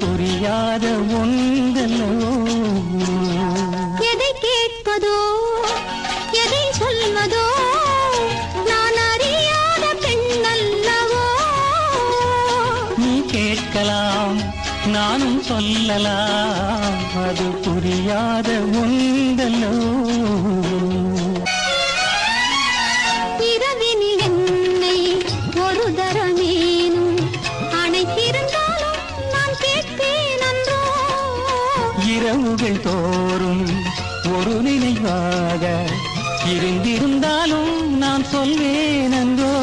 புரியாத ஒன்றல்லோ. எதை கேட்பதோ எதை சொல்வதோ நான் அறியாத பெண்ணல்லவோ. நீ கேட்கலாம் நானும் சொல்லலாம், அது புரியாத ஒன்றல்லோ. இரவினில் என்னை ஒரு தரமேனும் அணைத்திருந்தாலும் நான் கேட்பேன் அன்றோ. இரவுகள் தோறும் ஒரு நினைவாக இருந்திருந்தாலும் நான் சொல்வேன் அன்றோ.